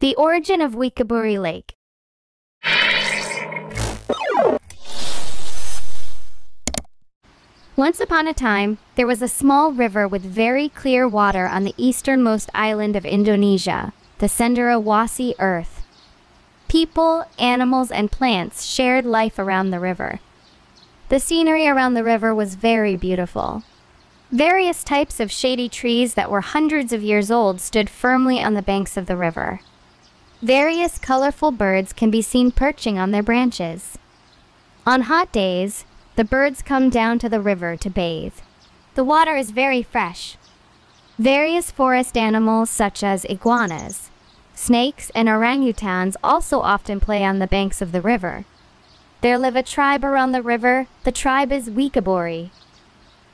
The origin of Wekaburi Lake. Once upon a time, there was a small river with very clear water on the easternmost island of Indonesia, the Cenderawasih Earth. People, animals, and plants shared life around the river. The scenery around the river was very beautiful. Various types of shady trees that were hundreds of years old stood firmly on the banks of the river. Various colorful birds can be seen perching on their branches. On hot days, the birds come down to the river to bathe. The water is very fresh. Various forest animals such as iguanas, snakes, and orangutans also often play on the banks of the river. There live a tribe around the river. The tribe is Wekaburi.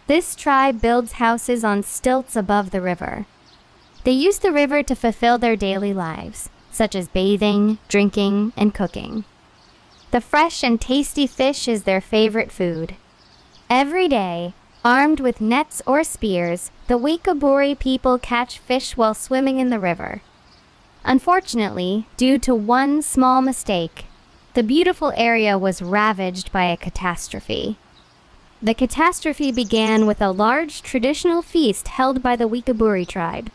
This tribe builds houses on stilts above the river. They use the river to fulfill their daily lives, such as bathing, drinking, and cooking. The fresh and tasty fish is their favorite food. Every day, armed with nets or spears, the Wekaburi people catch fish while swimming in the river. Unfortunately, due to one small mistake, the beautiful area was ravaged by a catastrophe. The catastrophe began with a large traditional feast held by the Wekaburi tribe.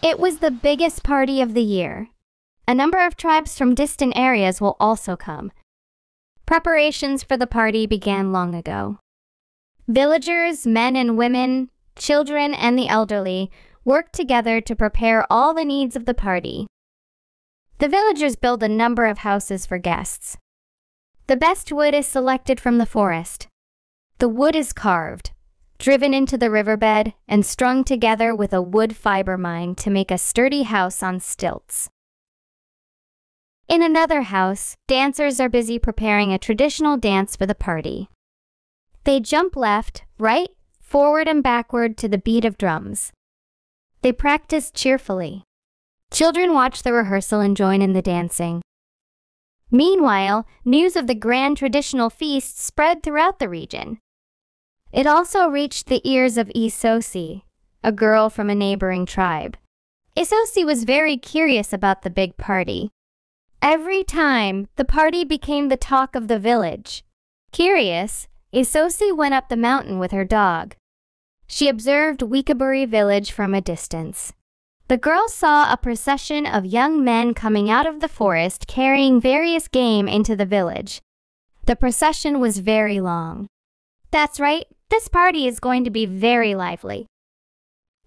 It was the biggest party of the year. A number of tribes from distant areas will also come. Preparations for the party began long ago. Villagers, men and women, children, and the elderly worked together to prepare all the needs of the party. The villagers build a number of houses for guests. The best wood is selected from the forest. The wood is carved, driven into the riverbed, and strung together with a wood fiber mine to make a sturdy house on stilts. In another house, dancers are busy preparing a traditional dance for the party. They jump left, right, forward, and backward to the beat of drums. They practice cheerfully. Children watch the rehearsal and join in the dancing. Meanwhile, news of the grand traditional feast spread throughout the region. It also reached the ears of Isosi, a girl from a neighboring tribe. Isosi was very curious about the big party. Every time, the party became the talk of the village. Curious, Isosi went up the mountain with her dog. She observed Wekaburi village from a distance. The girl saw a procession of young men coming out of the forest carrying various game into the village. The procession was very long. That's right, this party is going to be very lively.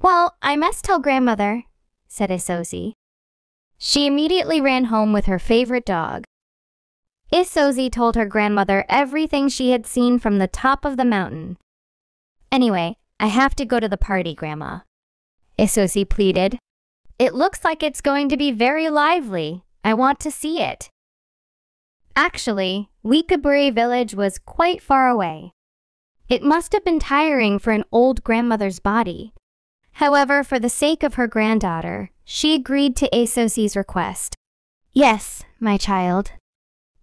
Well, I must tell grandmother, said Isosi. She immediately ran home with her favorite dog. Isosi told her grandmother everything she had seen from the top of the mountain. Anyway, I have to go to the party, Grandma, Isosi pleaded. It looks like it's going to be very lively. I want to see it. Actually, Wekaburi village was quite far away. It must have been tiring for an old grandmother's body. However, for the sake of her granddaughter, she agreed to Isosi's request. Yes, my child.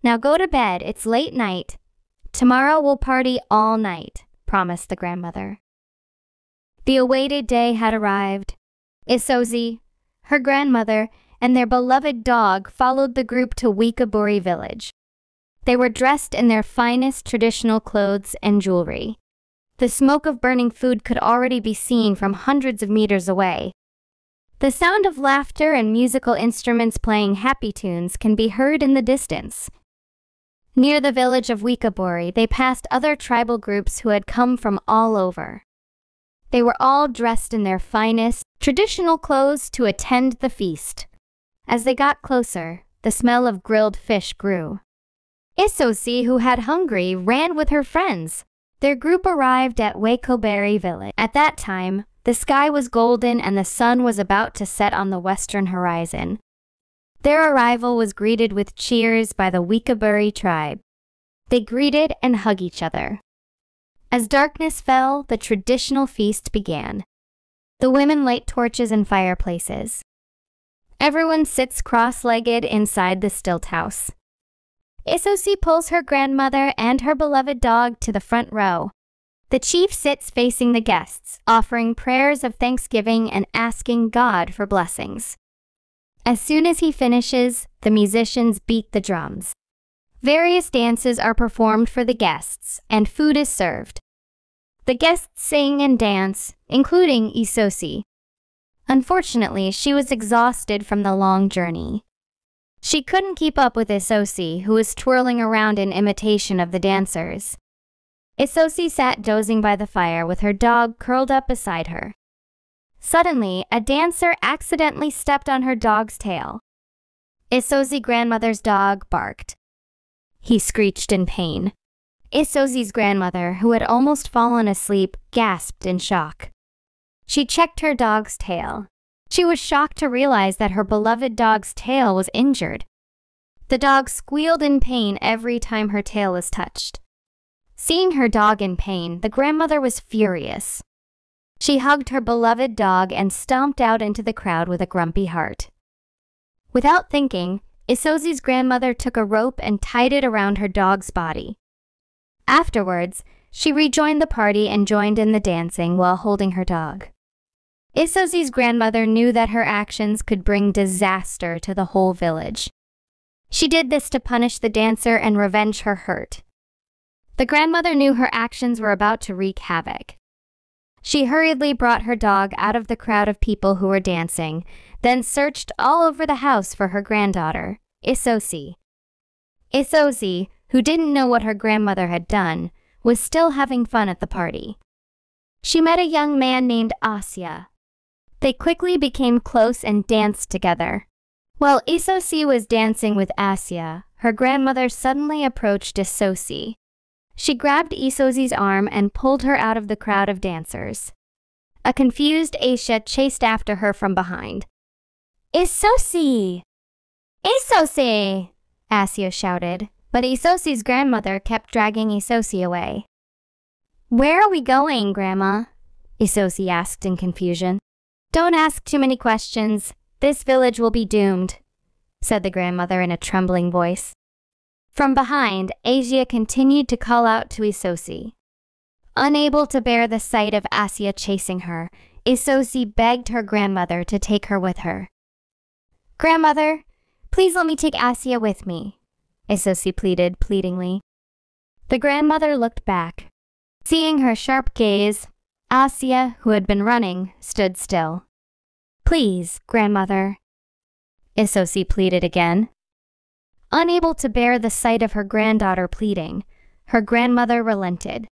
Now go to bed, it's late night. Tomorrow we'll party all night, promised the grandmother. The awaited day had arrived. Isosi, her grandmother, and their beloved dog followed the group to Wekaburi village. They were dressed in their finest traditional clothes and jewelry. The smoke of burning food could already be seen from hundreds of meters away. The sound of laughter and musical instruments playing happy tunes can be heard in the distance. Near the village of Wekaburi, they passed other tribal groups who had come from all over. They were all dressed in their finest, traditional clothes to attend the feast. As they got closer, the smell of grilled fish grew. Isosi, who had hungry, ran with her friends. Their group arrived at Wekaburi village. At that time, the sky was golden and the sun was about to set on the western horizon. Their arrival was greeted with cheers by the Wekaburi tribe. They greeted and hugged each other. As darkness fell, the traditional feast began. The women light torches in fireplaces. Everyone sits cross-legged inside the stilt house. Isosi pulls her grandmother and her beloved dog to the front row. The chief sits facing the guests, offering prayers of thanksgiving and asking God for blessings. As soon as he finishes, the musicians beat the drums. Various dances are performed for the guests, and food is served. The guests sing and dance, including Isosi. Unfortunately, she was exhausted from the long journey. She couldn't keep up with Isosi, who was twirling around in imitation of the dancers. Isosi sat dozing by the fire with her dog curled up beside her. Suddenly, a dancer accidentally stepped on her dog's tail. Isosi's grandmother's dog barked. He screeched in pain. Isosi's grandmother, who had almost fallen asleep, gasped in shock. She checked her dog's tail. She was shocked to realize that her beloved dog's tail was injured. The dog squealed in pain every time her tail was touched. Seeing her dog in pain, the grandmother was furious. She hugged her beloved dog and stomped out into the crowd with a grumpy heart. Without thinking, Isosi's grandmother took a rope and tied it around her dog's body. Afterwards, she rejoined the party and joined in the dancing while holding her dog. Isosi's grandmother knew that her actions could bring disaster to the whole village. She did this to punish the dancer and revenge her hurt. The grandmother knew her actions were about to wreak havoc. She hurriedly brought her dog out of the crowd of people who were dancing, then searched all over the house for her granddaughter, Isosi. Isosi, who didn't know what her grandmother had done, was still having fun at the party. She met a young man named Asya. They quickly became close and danced together. While Isosi was dancing with Asya, her grandmother suddenly approached Isosi. She grabbed Isosi's arm and pulled her out of the crowd of dancers. A confused Asya chased after her from behind. "Isosi! Isosi!" Asya shouted, but Isosi's grandmother kept dragging Isosi away. "Where are we going, Grandma?" Isosi asked in confusion. "Don't ask too many questions. This village will be doomed," said the grandmother in a trembling voice. From behind, Asia continued to call out to Isosi. Unable to bear the sight of Asya chasing her, Isosi begged her grandmother to take her with her. "Grandmother, please let me take Asya with me," Isosi pleaded pleadingly. The grandmother looked back. Seeing her sharp gaze, Asya, who had been running, stood still. "Please, grandmother," Isosi pleaded again. Unable to bear the sight of her granddaughter pleading, her grandmother relented.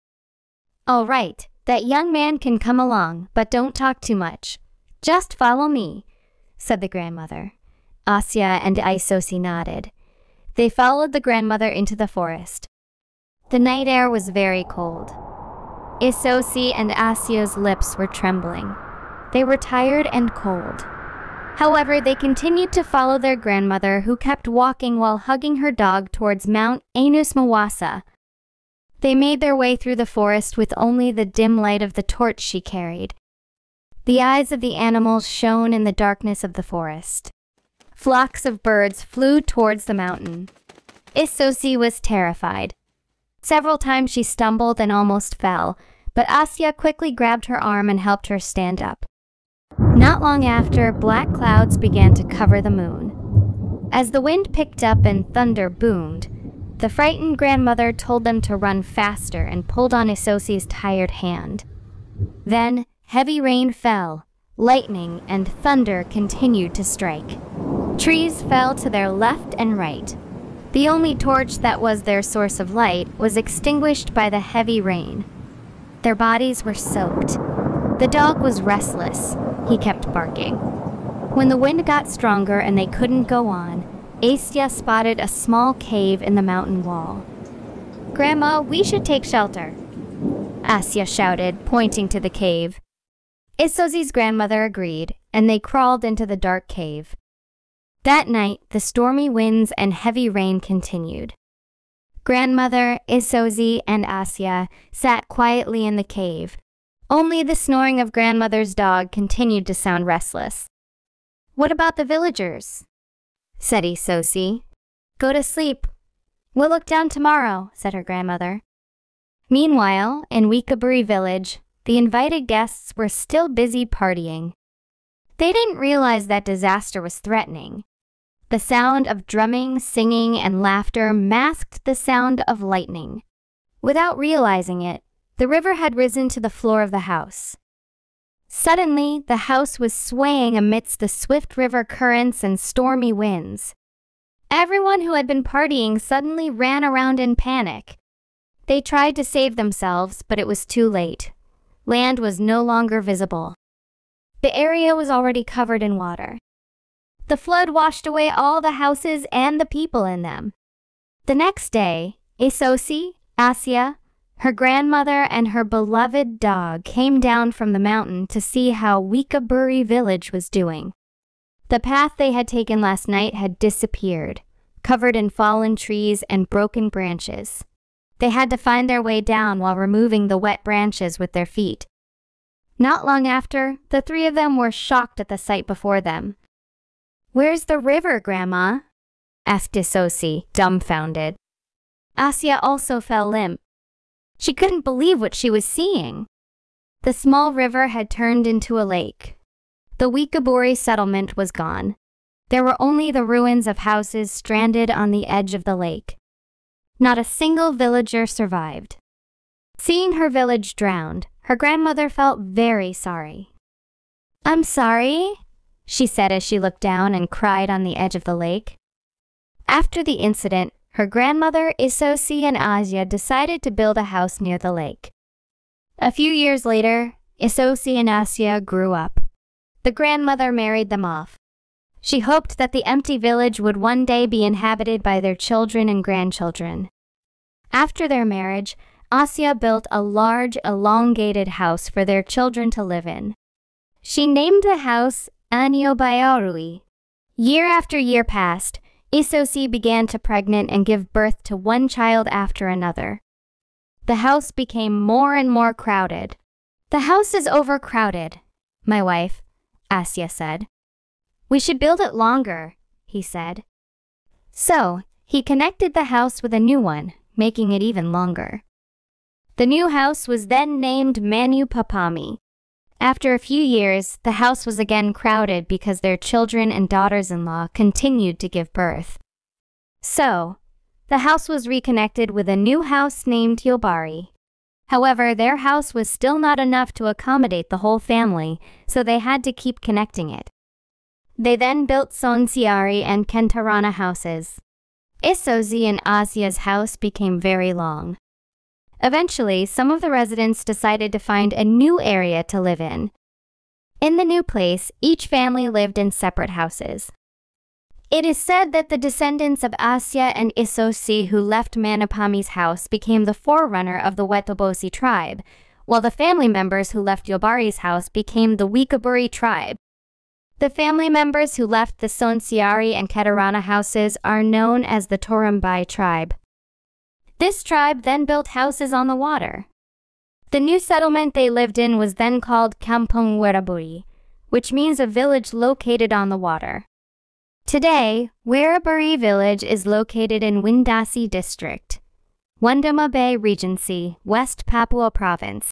"All right, that young man can come along, but don't talk too much. Just follow me," said the grandmother. Asya and Isosi nodded. They followed the grandmother into the forest. The night air was very cold. Isosi and Asya's lips were trembling. They were tired and cold. However, they continued to follow their grandmother, who kept walking while hugging her dog towards Mount Ainus-Mawasa. They made their way through the forest with only the dim light of the torch she carried. The eyes of the animals shone in the darkness of the forest. Flocks of birds flew towards the mountain. Isosi was terrified. Several times she stumbled and almost fell, but Asya quickly grabbed her arm and helped her stand up. Not long after, black clouds began to cover the moon. As the wind picked up and thunder boomed, the frightened grandmother told them to run faster and pulled on Isosi's tired hand. Then, heavy rain fell, lightning and thunder continued to strike. Trees fell to their left and right. The only torch that was their source of light was extinguished by the heavy rain. Their bodies were soaked. The dog was restless. He kept barking. When the wind got stronger and they couldn't go on, Asya spotted a small cave in the mountain wall. "Grandma, we should take shelter," Asya shouted, pointing to the cave. Isosi's grandmother agreed, and they crawled into the dark cave. That night, the stormy winds and heavy rain continued. Grandmother, Isosi, and Asya sat quietly in the cave. Only the snoring of grandmother's dog continued to sound restless. "What about the villagers?" said Isosi. "Go to sleep. We'll look down tomorrow," said her grandmother. Meanwhile, in Wekaburi village, the invited guests were still busy partying. They didn't realize that disaster was threatening. The sound of drumming, singing, and laughter masked the sound of lightning. Without realizing it, the river had risen to the floor of the house. Suddenly, the house was swaying amidst the swift river currents and stormy winds. Everyone who had been partying suddenly ran around in panic. They tried to save themselves, but it was too late. Land was no longer visible. The area was already covered in water. The flood washed away all the houses and the people in them. The next day, Isosi, Asya, her grandmother, and her beloved dog came down from the mountain to see how Wekaburi village was doing. The path they had taken last night had disappeared, covered in fallen trees and broken branches. They had to find their way down while removing the wet branches with their feet. Not long after, the three of them were shocked at the sight before them. "Where's the river, Grandma?" asked Isosi, dumbfounded. Asya also fell limp. She couldn't believe what she was seeing. The small river had turned into a lake. The Wekaburi settlement was gone. There were only the ruins of houses stranded on the edge of the lake. Not a single villager survived. Seeing her village drowned, her grandmother felt very sorry. "I'm sorry," she said as she looked down and cried on the edge of the lake. After the incident, her grandmother, Isosi, and Asya decided to build a house near the lake. A few years later, Isosi and Asya grew up. The grandmother married them off. She hoped that the empty village would one day be inhabited by their children and grandchildren. After their marriage, Asya built a large, elongated house for their children to live in. She named the house Anyobayarui. Year after year passed. Isosi began to pregnant and give birth to one child after another. The house became more and more crowded. "The house is overcrowded," my wife, Asya, said. "We should build it longer," he said. So, he connected the house with a new one, making it even longer. The new house was then named Manupapami. After a few years, the house was again crowded because their children and daughters-in-law continued to give birth. So, the house was reconnected with a new house named Yobari. However, their house was still not enough to accommodate the whole family, so they had to keep connecting it. They then built Sonsiari and Kentarana houses. Isosi and Asya's house became very long. Eventually, some of the residents decided to find a new area to live in. In the new place, each family lived in separate houses. It is said that the descendants of Asya and Isosi who left Manupami's house became the forerunner of the Wetobosi tribe, while the family members who left Yobari's house became the Wekaburi tribe. The family members who left the Sonsiari and Ketarana houses are known as the Torumbai tribe. This tribe then built houses on the water. The new settlement they lived in was then called Kampung Wekaburi, which means a village located on the water. Today, Wekaburi village is located in Windasi district, Wandama Bay Regency, West Papua Province.